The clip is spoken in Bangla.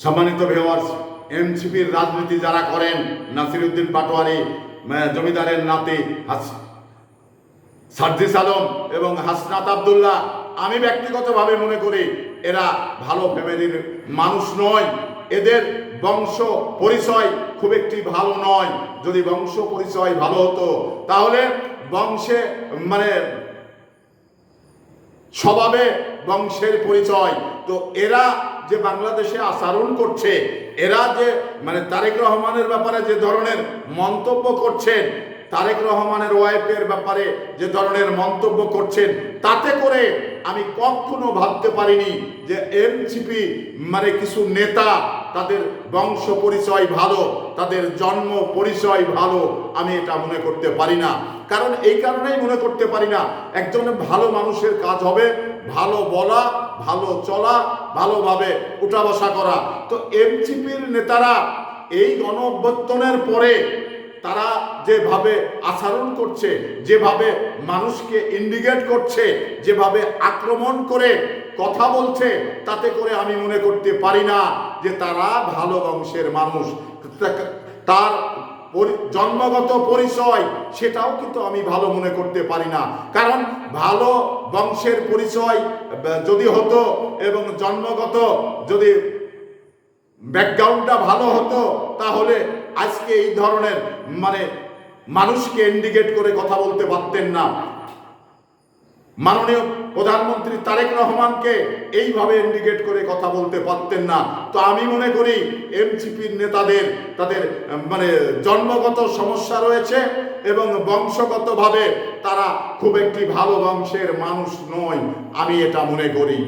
সম্মানিত ভিউয়ার্স, এনসিপির রাজনীতি যারা করেন, নাসিরউদ্দিন পাটোয়ারি, জমিদারের নাতি সার্জিস আলম এবং হাসনাত আব্দুল্লাহ, আমি ব্যক্তিগতভাবে মনে করি এরা ভালো ফ্যামিলির মানুষ নয়। এদের বংশ পরিচয় খুব একটি ভালো নয়। যদি বংশ পরিচয় ভালো হতো তাহলে বংশে স্বভাবে বংশের পরিচয়। তো এরা যে বাংলাদেশে আচরণ করছে, এরা যে তারেক রহমানের ব্যাপারে যে ধরনের মন্তব্য করছেন, তারেক রহমানের ওয়াইফের ব্যাপারে যে ধরনের মন্তব্য করছেন, তাতে করে আমি কখনো ভাবতে পারিনি যে এনসিপি কিছু নেতা তাদের বংশ পরিচয় ভালো, তাদের জন্ম পরিচয় ভালো, আমি এটা মনে করতে পারি না। কারণ এই কারণেই মনে করতে পারি না, একজন ভালো মানুষের কাজ হবে ভালো বলা, ভালো চলা, ভালোভাবে উঠা বসা করা। তো এনসিপির নেতারা এই গণ অভ্যুত্থানের পরে তারা যেভাবে আচরণ করছে, যেভাবে মানুষকে ইন্ডিকেট করছে, যেভাবে আক্রমণ করে কথা বলছে, তাতে করে আমি মনে করতে পারি না যে তারা ভালো বংশের মানুষ। তার জন্মগত পরিচয় সেটাও কিন্তু আমি ভালো মনে করতে পারি না। কারণ ভালো বংশের পরিচয় যদি হতো এবং জন্মগত যদি ব্যাকগ্রাউন্ডটা ভালো হতো, তাহলে আজকে এই ধরনের মানুষকে ইন্ডিকেট করে কথা বলতে পারতেন না। মাননীয় প্রধানমন্ত্রী তারেক রহমানকে এইভাবে ইন্ডিকেট করে কথা বলতে পারতেন না। তো আমি মনে করি এনসিপির নেতাদের তাদের জন্মগত সমস্যা রয়েছে এবং বংশগতভাবে তারা খুব একটি ভালো বংশের মানুষ নয়, আমি এটা মনে করি।